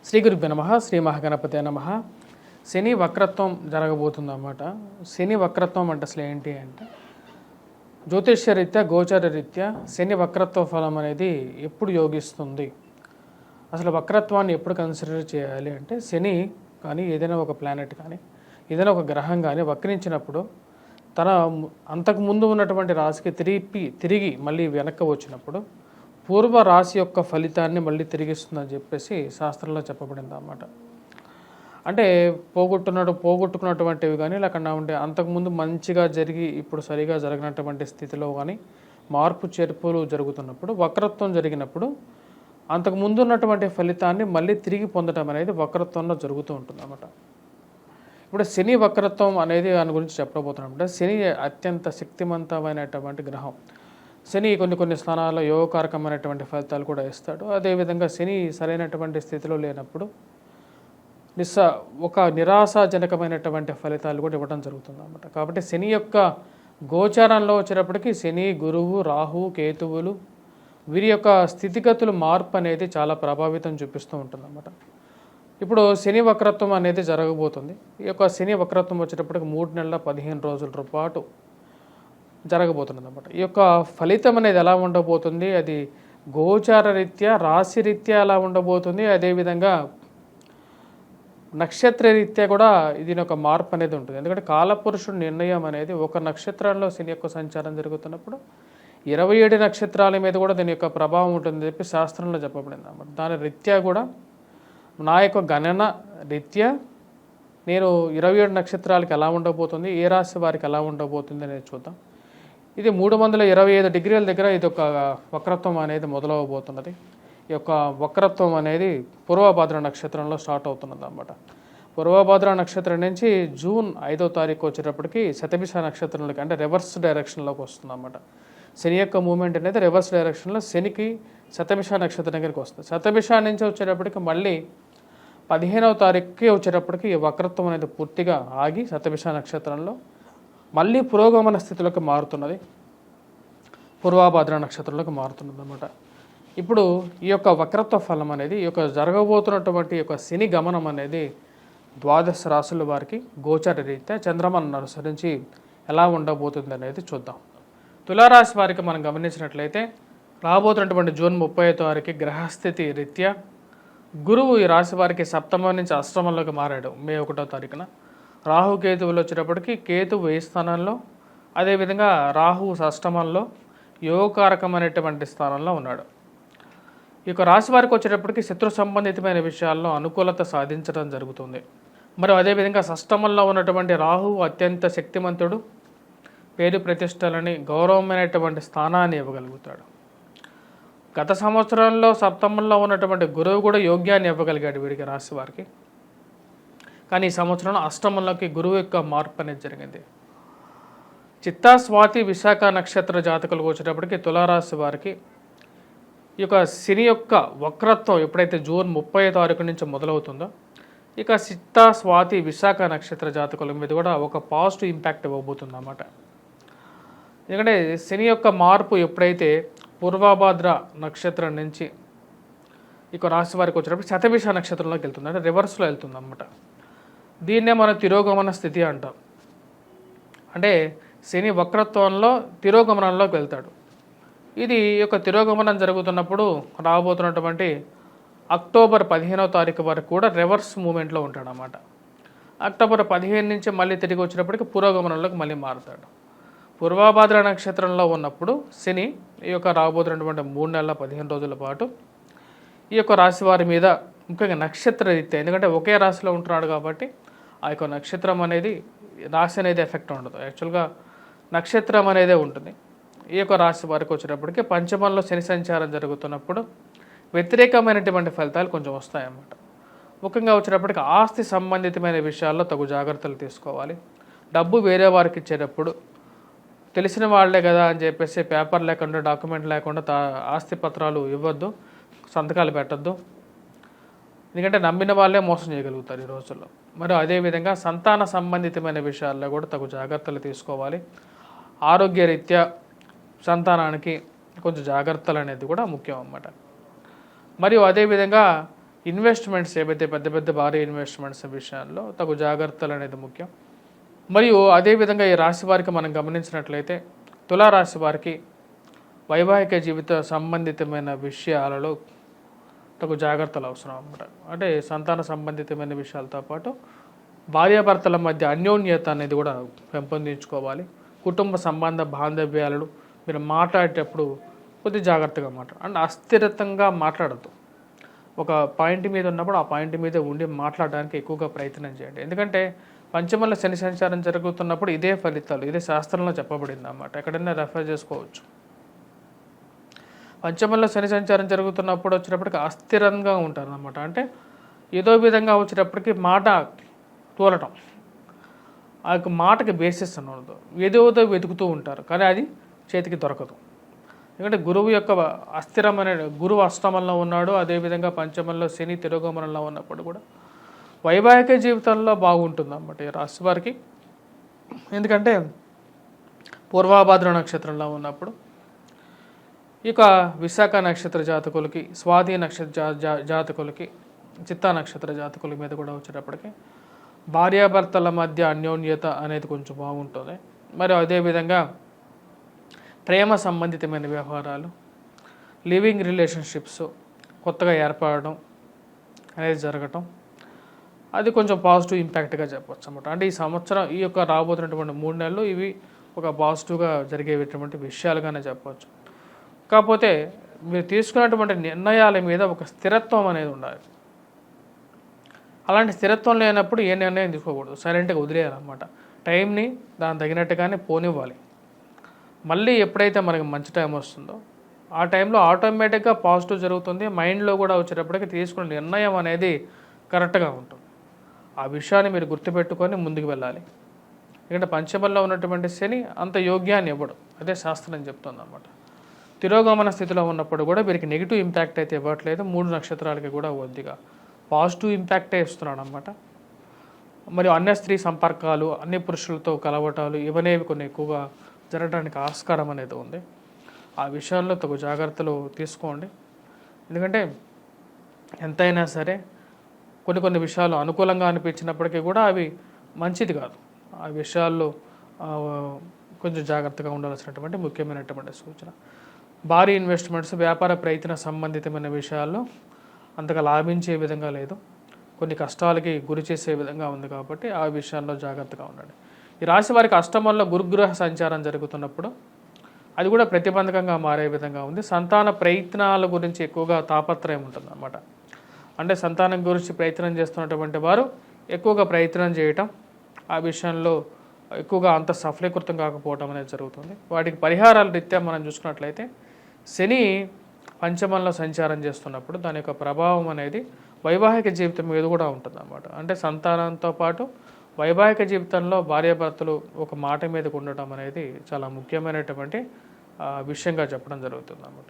శ్రీ గురుభ్యో నమః. శ్రీ మహాగణపతే నమః. శని వక్రత్వం జరగబోతుందన్నమాట. శని వక్రత్వం అంటే అసలు ఏంటి అంటే, జ్యోతిష్య రీత్యా గోచార రీత్యా శని వక్రత్వ ఫలం అనేది ఎప్పుడు యోగిస్తుంది, అసలు వక్రత్వాన్ని ఎప్పుడు కన్సిడర్ చేయాలి అంటే, శని కానీ ఏదైనా ఒక ప్లానెట్ కానీ ఏదైనా ఒక గ్రహం కానీ వక్రించినప్పుడు తన అంతకుముందు ఉన్నటువంటి రాశికి తిరిగి మళ్ళీ వెనక్కి వచ్చినప్పుడు పూర్వ రాశి యొక్క ఫలితాన్ని మళ్ళీ తిరిగిస్తుందని చెప్పేసి శాస్త్రంలో చెప్పబడింది అన్నమాట. అంటే పోగొట్టుకున్నటువంటివి కానీ లేకుండా ఉంటే అంతకుముందు మంచిగా జరిగి ఇప్పుడు సరిగా జరగినటువంటి స్థితిలో కానీ మార్పు చేర్పులు జరుగుతున్నప్పుడు వక్రత్వం జరిగినప్పుడు అంతకుముందు ఉన్నటువంటి ఫలితాన్ని మళ్ళీ తిరిగి పొందడం అనేది వక్రత్వంలో జరుగుతూ ఉంటుంది అన్నమాట. ఇప్పుడు శని వక్రత్వం అనేది దాని గురించి చెప్పబోతున్నాం. అంటే శని అత్యంత శక్తివంతమైనటువంటి గ్రహం. శని కొన్ని స్థానాల్లో యోగకారకమైనటువంటి ఫలితాలు కూడా ఇస్తాడు. అదేవిధంగా శని సరైనటువంటి స్థితిలో లేనప్పుడు ఒక నిరాశాజనకమైనటువంటి ఫలితాలు కూడా ఇవ్వడం జరుగుతుంది అన్నమాట. కాబట్టి శని యొక్క గోచారంలో వచ్చేటప్పటికి శని, గురువు, రాహు, కేతువులు వీరి యొక్క స్థితిగతులు మార్పు అనేది చాలా ప్రభావితం చూపిస్తూ ఉంటుంది అన్నమాట. ఇప్పుడు శని వక్రత్వం అనేది జరగబోతుంది. ఈ యొక్క శని వక్రత్వం వచ్చేటప్పటికి 3 నెలల 15 రోజుల పాటు జరగబోతున్నది అన్నమాట. ఈ యొక్క ఫలితం అనేది ఎలా ఉండబోతుంది, అది గోచార రీత్యా రాశి రీత్యా ఎలా ఉండబోతుంది, అదేవిధంగా నక్షత్ర రీత్యా కూడా దీని యొక్క మార్పు అనేది ఉంటుంది. ఎందుకంటే కాలపురుషుడు నిర్ణయం అనేది ఒక నక్షత్రంలో శని యొక్క సంచారం జరుగుతున్నప్పుడు 27 నక్షత్రాల మీద కూడా దీని యొక్క ప్రభావం ఉంటుందని చెప్పి శాస్త్రంలో చెప్పబడింది అన్నమాట. దాని రీత్యా కూడా నా యొక్క గణన రీత్యా నేను 27 నక్షత్రాలకి ఎలా ఉండబోతుంది, ఏ రాశి వారికి ఎలా ఉండబోతుంది అనేది చూద్దాం. ఇది 325 డిగ్రీల దగ్గర ఇది ఒక వక్రత్వం అనేది మొదలవబోతున్నది. ఈ యొక్క వక్రత్వం అనేది పూర్వభాద్ర నక్షత్రంలో స్టార్ట్ అవుతున్నది అన్నమాట. పూర్వభాద్ర నక్షత్రం నుంచి జూన్ 5వ తారీఖు వచ్చేటప్పటికి శతభిష నక్షత్రంలోకి అంటే రివర్స్ డైరెక్షన్లోకి వస్తుంది అన్నమాట. శని యొక్క మూమెంట్ అనేది రివర్స్ డైరెక్షన్లో శనికి శతభిష నక్షత్రం దగ్గరికి వస్తుంది. శతభిష నుంచి వచ్చేటప్పటికి మళ్ళీ 15వ తారీఖుకి వచ్చేటప్పటికి ఈ వక్రత్వం అనేది పూర్తిగా ఆగి శతభిష నక్షత్రంలో మళ్ళీ పురోగమన స్థితిలోకి మారుతున్నది, పూర్వభాద్ర నక్షత్రంలోకి మారుతున్నది అన్నమాట. ఇప్పుడు ఈ యొక్క వక్రత్వ ఫలం అనేది ఈ యొక్క జరగబోతున్నటువంటి యొక్క శని గమనం అనేది 12 రాశుల వారికి గోచర రీత్యా చంద్రమానాన్ని అనుసరించి ఎలా ఉండబోతుంది అనేది చూద్దాం. తులారాశి వారికి మనం గమనించినట్లయితే రాబోతున్నటువంటి జూన్ 30వ తారీఖు గ్రహస్థితి రీత్యా గురువు ఈ రాశి వారికి సప్తమం నుంచి అష్టమంలోకి మారాడు మే 1వ తారీఖున. రాహు కేతువులు వచ్చేటప్పటికి కేతువు 10 స్థానంలో, అదేవిధంగా రాహు అష్టమంలో యోగకారకమైనటువంటి స్థానంలో ఉన్నాడు. ఈ యొక్క రాశి వారికి వచ్చేటప్పటికి శత్రు సంబంధితమైన విషయాల్లో అనుకూలత సాధించడం జరుగుతుంది. మరియు అదేవిధంగా అష్టమంలో ఉన్నటువంటి రాహు అత్యంత శక్తిమంతుడు, పేరు ప్రతిష్టలని గౌరవమైనటువంటి స్థానాన్ని ఇవ్వగలుగుతాడు. గత సంవత్సరంలో సప్తమంలో ఉన్నటువంటి గురువు కూడా యోగ్యాన్ని ఇవ్వగలిగాడు వీడికి రాశి వారికి. కానీ ఈ సంవత్సరంలో అష్టమంలోకి గురువు యొక్క మార్పు అనేది జరిగింది. చిత్తా, స్వాతి, విశాఖ నక్షత్ర జాతకులకు వచ్చేటప్పటికి తులారాశి వారికి ఈ యొక్క శని యొక్క వక్రత్వం ఎప్పుడైతే జూన్ 30వ తారీఖు నుంచి మొదలవుతుందో ఇక చిత్తా, స్వాతి, విశాఖ నక్షత్ర జాతకుల మీద కూడా ఒక పాజిటివ్ ఇంపాక్ట్ ఇవ్వబోతుంది అన్నమాట. ఎందుకంటే శని యొక్క మార్పు ఎప్పుడైతే పూర్వభాద్ర నక్షత్రం నుంచి ఇక రాశి వారికి వచ్చేటప్పుడు శతభిష నక్షత్రంలోకి వెళ్తుంది, అంటే రివర్స్లో వెళ్తుంది అన్నమాట. దీన్నే మనం తిరోగమన స్థితి అంటాం. అంటే శని వక్రత్వంలో తిరోగమనంలోకి వెళ్తాడు. ఇది యొక్క తిరోగమనం జరుగుతున్నప్పుడు రాబోతున్నటువంటి అక్టోబర్ 15వ తారీఖు వరకు కూడా రివర్స్ మూమెంట్లో ఉంటాడు అన్నమాట. అక్టోబర్ 15 నుంచి మళ్ళీ తిరిగి వచ్చినప్పటికీ పురోగమనంలోకి మళ్ళీ మారుతాడు. పూర్వభాద్ర నక్షత్రంలో ఉన్నప్పుడు శని ఈ యొక్క రాబోతున్నటువంటి 3 నెలల 15 రోజుల పాటు ఈ యొక్క రాశి వారి మీద ముఖ్యంగా నక్షత్ర రీత్యా, ఎందుకంటే ఒకే రాశిలో ఉంటున్నాడు కాబట్టి ఆ యొక్క నక్షత్రం అనేది రాశి అనేది ఎఫెక్ట్ ఉండదు, యాక్చువల్గా నక్షత్రం అనేదే ఉంటుంది. ఈ యొక్క రాశి వారికి వచ్చేటప్పటికి పంచమంలో శని సంచారం జరుగుతున్నప్పుడు వ్యతిరేకమైనటువంటి ఫలితాలు కొంచెం వస్తాయన్నమాట. ముఖ్యంగా వచ్చేటప్పటికి ఆస్తి సంబంధితమైన విషయాల్లో తగు జాగ్రత్తలు తీసుకోవాలి. డబ్బు వేరే వారికి ఇచ్చేటప్పుడు తెలిసిన వాళ్ళే కదా అని చెప్పేసి పేపర్ లేకుండా, డాక్యుమెంట్ లేకుండా ఆస్తి పత్రాలు ఇవ్వద్దు, సంతకాలు పెట్టద్దు. ఎందుకంటే నమ్మిన వాళ్ళే మోసం చేయగలుగుతారు ఈ రోజుల్లో. మరి అదేవిధంగా సంతాన సంబంధితమైన విషయాల్లో కూడా తగు జాగ్రత్తలు తీసుకోవాలి. ఆరోగ్య రీత్యా సంతానానికి కొంచెం జాగ్రత్తలు అనేది కూడా ముఖ్యం అన్నమాట. మరియు అదేవిధంగా ఇన్వెస్ట్మెంట్స్ ఏవైతే పెద్ద పెద్ద భారీ ఇన్వెస్ట్మెంట్స్ విషయాల్లో తగు జాగ్రత్తలు అనేది ముఖ్యం. మరియు అదేవిధంగా ఈ రాశి వారికి మనం గమనించినట్లయితే తులారాశి వారికి వైవాహిక జీవిత సంబంధితమైన విషయాలలో తగు జాగ్రత్తలు అవసరం అన్నమాట. అంటే సంతాన సంబంధితమైన విషయాలతో పాటు భార్యాభర్తల మధ్య అన్యోన్యత అనేది కూడా పెంపొందించుకోవాలి. కుటుంబ సంబంధ బాంధవ్యాలను మీరు మాట్లాడేటప్పుడు కొద్దిగా జాగ్రత్తగా మాట్లాడాలి. అంటే అస్థిరతంగా మాట్లాడద్దు. ఒక పాయింట్ మీద ఉన్నప్పుడు ఆ పాయింట్ మీద ఉండి మాట్లాడడానికి ఎక్కువగా ప్రయత్నం చేయండి. ఎందుకంటే పంచమంలో శని సంచారం జరుగుతున్నప్పుడు ఇదే ఫలితాలు, ఇదే శాస్త్రంలో చెప్పబడింది అన్నమాట. ఎక్కడైనా రెఫర్ చేసుకోవచ్చు. పంచమంలో శని సంచారం జరుగుతున్నప్పుడు వచ్చినప్పటికి అస్థిరంగా ఉంటారు అన్నమాట. అంటే ఏదో విధంగా వచ్చేటప్పటికి మాట తోలటం, ఆ యొక్క మాటకి బేసిస్ అన్నది ఏదో వెతుకుతూ ఉంటారు, కానీ అది చేతికి దొరకదు. ఎందుకంటే గురువు యొక్క అస్థిరమైన గురువు అష్టమంలో ఉన్నాడు, అదేవిధంగా పంచమంలో శని తిరోగమనంలో ఉన్నప్పుడు కూడా వైవాహిక జీవితంలో బాగుంటుంది అన్నమాట ఈ రాశి వారికి. ఎందుకంటే పూర్వాభాద్ర నక్షత్రంలో ఉన్నప్పుడు ఇక విశాఖ నక్షత్ర జాతకులకి, స్వాతి నక్షత్ర జాతకులకి, చిత్తా నక్షత్ర జాతకుల మీద కూడా వచ్చేటప్పటికి భార్యాభర్తల మధ్య అన్యోన్యత అనేది కొంచెం బాగుంటుంది. మరి అదేవిధంగా ప్రేమ సంబంధితమైన వ్యవహారాలు, లివింగ్ రిలేషన్షిప్స్ కొత్తగా ఏర్పడడం అనేది జరగటం, అది కొంచెం పాజిటివ్ ఇంపాక్ట్గా చెప్పవచ్చు అన్నమాట. అంటే ఈ సంవత్సరం ఈ యొక్క రాబోతున్నటువంటి 3 నెలలు ఇవి ఒక పాజిటివ్గా జరిగేటువంటి విషయాలుగానే చెప్పవచ్చు. కాకపోతే మీరు తీసుకున్నటువంటి నిర్ణయాల మీద ఒక స్థిరత్వం అనేది ఉండాలి. అలాంటి స్థిరత్వం లేనప్పుడు ఏ నిర్ణయం తీసుకోకూడదు, సైలెంట్గా వదిలేయాలన్నమాట. టైంని దాని తగినట్టుగానే పోనివ్వాలి. మళ్ళీ ఎప్పుడైతే మనకి మంచి టైం వస్తుందో ఆ టైంలో ఆటోమేటిక్గా పాజిటివ్ జరుగుతుంది. మైండ్లో కూడా వచ్చేటప్పటికి తీసుకున్న నిర్ణయం అనేది కరెక్ట్గా ఉంటుంది. ఆ విషయాన్ని మీరు గుర్తుపెట్టుకొని ముందుకు వెళ్ళాలి. ఎందుకంటే పంచమంలో ఉన్నటువంటి శని అంత యోగ్యాన్ని ఇవ్వడు, అదే శాస్త్రం చెప్తుంది అన్నమాట. తిరోగమన స్థితిలో ఉన్నప్పుడు కూడా వీరికి నెగిటివ్ ఇంపాక్ట్ అయితే ఇవ్వట్లేదు. 3 నక్షత్రాలకి కూడా కొద్దిగా పాజిటివ్ ఇంపాక్టే ఇస్తున్నాడు అన్నమాట. మరియు అన్య స్త్రీ సంపర్కాలు, అన్ని పురుషులతో కలవటాలు ఇవనేవి కొన్ని ఎక్కువగా జరగడానికి ఆస్కారం అనేది ఉంది. ఆ విషయాల్లో తగు జాగ్రత్తలు తీసుకోండి. ఎందుకంటే ఎంతైనా సరే కొన్ని విషయాలు అనుకూలంగా అనిపించినప్పటికీ కూడా అవి మంచిది కాదు. ఆ విషయాల్లో కొంచెం జాగ్రత్తగా ఉండాల్సినటువంటి ముఖ్యమైనటువంటి సూచన. భారీ ఇన్వెస్ట్మెంట్స్, వ్యాపార ప్రయత్న సంబంధితమైన విషయాల్లో అంతగా లాభించే విధంగా లేదు, కొన్ని కష్టాలకి గురి చేసే విధంగా ఉంది. కాబట్టి ఆ విషయాల్లో జాగ్రత్తగా ఉండండి. ఈ రాశి వారికి అష్టమంలో గురుగ్రహ సంచారం జరుగుతున్నప్పుడు అది కూడా ప్రతిబంధకంగా మారే విధంగా ఉంది. సంతాన ప్రయత్నాల గురించి ఎక్కువగా తాపత్రయం ఉంటుంది అన్నమాట. అంటే సంతానం గురించి ప్రయత్నం చేస్తున్నటువంటి వారు ఎక్కువగా ప్రయత్నం చేయటం, ఆ విషయంలో ఎక్కువగా అంత సఫలీకృతం కాకపోవడం అనేది జరుగుతుంది. వాటికి పరిహారాల రీత్యా మనం చూసుకున్నట్లయితే శని పంచమంలో సంచారం చేస్తున్నప్పుడు దాని యొక్క ప్రభావం అనేది వైవాహిక జీవితం మీద కూడా ఉంటుంది అన్నమాట. అంటే సంతానంతో పాటు వైవాహిక జీవితంలో భార్యాభర్తలు ఒక మాట మీదకు ఉండటం అనేది చాలా ముఖ్యమైనటువంటి విషయంగా చెప్పడం జరుగుతుంది అన్నమాట.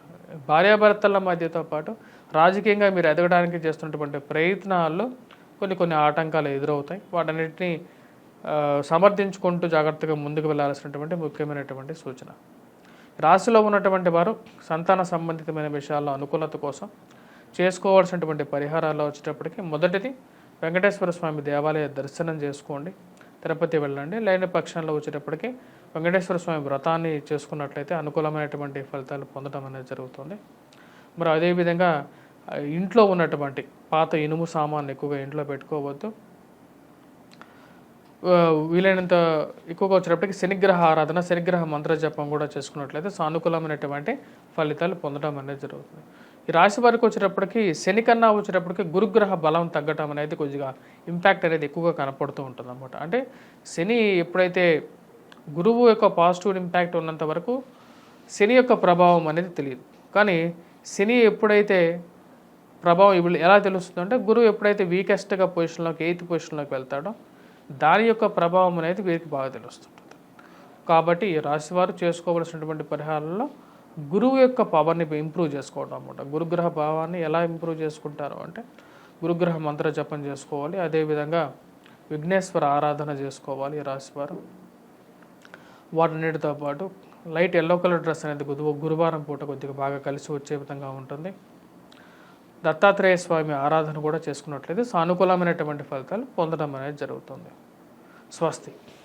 భార్యాభర్తల మధ్యతో పాటు రాజకీయంగా మీరు ఎదగడానికి చేస్తున్నటువంటి ప్రయత్నాల్లో కొన్ని ఆటంకాలు ఎదురవుతాయి. వాటన్నిటిని సమర్థించుకుంటూ జాగ్రత్తగా ముందుకు వెళ్ళాల్సినటువంటి ముఖ్యమైనటువంటి సూచన. రాశిలో ఉన్నటువంటి వారు సంతాన సంబంధితమైన విషయాల్లో అనుకూలత కోసం చేసుకోవాల్సినటువంటి పరిహారాలు వచ్చేటప్పటికి మొదటిది వెంకటేశ్వర స్వామి దేవాలయ దర్శనం చేసుకోండి, తిరుపతి వెళ్ళండి. లేని పక్షంలో వచ్చేటప్పటికి వెంకటేశ్వర స్వామి వ్రతాన్ని చేసుకున్నట్లయితే అనుకూలమైనటువంటి ఫలితాలు పొందడం అనేది జరుగుతుంది. మరి అదేవిధంగా ఇంట్లో ఉన్నటువంటి పాత ఇనుము సామాన్లు ఎక్కువగా ఇంట్లో పెట్టుకోవద్దు. వీలైనంత ఎక్కువగా వచ్చేటప్పటికి శనిగ్రహ ఆరాధన, శనిగ్రహ మంత్ర జపం కూడా చేసుకున్నట్లయితే సానుకూలమైనటువంటి ఫలితాలు పొందడం అనేది జరుగుతుంది. ఈ రాశి వారికి వచ్చేటప్పటికి శని కన్నా వచ్చేటప్పటికి గురుగ్రహ బలం తగ్గటం అనేది కొద్దిగా ఇంపాక్ట్ అనేది ఎక్కువగా కనపడుతూ ఉంటుంది అన్నమాట. అంటే శని ఎప్పుడైతే గురువు యొక్క పాజిటివ్ ఇంపాక్ట్ ఉన్నంత వరకు శని యొక్క ప్రభావం అనేది తెలియదు. కానీ శని ఎప్పుడైతే ప్రభావం ఎలా తెలుస్తుంది అంటే గురువు ఎప్పుడైతే వీకెస్ట్గా పొజిషన్లోకి 8th పొజిషన్లోకి వెళ్తాడో దాని యొక్క ప్రభావం అనేది వీరికి బాగా తెలుస్తుంటుంది. కాబట్టి ఈ రాశివారు చేసుకోవలసినటువంటి పరిహారాల్లో గురువు యొక్క పవర్ని ఇంప్రూవ్ చేసుకోవడం అన్నమాట. గురుగ్రహ భావాన్ని ఎలా ఇంప్రూవ్ చేసుకుంటారు అంటే గురుగ్రహ మంత్ర జపం చేసుకోవాలి. అదేవిధంగా విఘ్నేశ్వర ఆరాధన చేసుకోవాలి ఈ రాశివారు. వాటన్నిటితో పాటు లైట్ ఎల్లో కలర్ డ్రెస్ అనేది గురువారం పూట కొద్దిగా బాగా కలిసి వచ్చే విధంగా ఉంటుంది. దత్తాత్రేయ స్వామి ఆరాధన కూడా చేసుకున్నట్లయితే సానుకూలమైనటువంటి ఫలితాలు పొందడం అనేది జరుగుతుంది. స్వస్తి.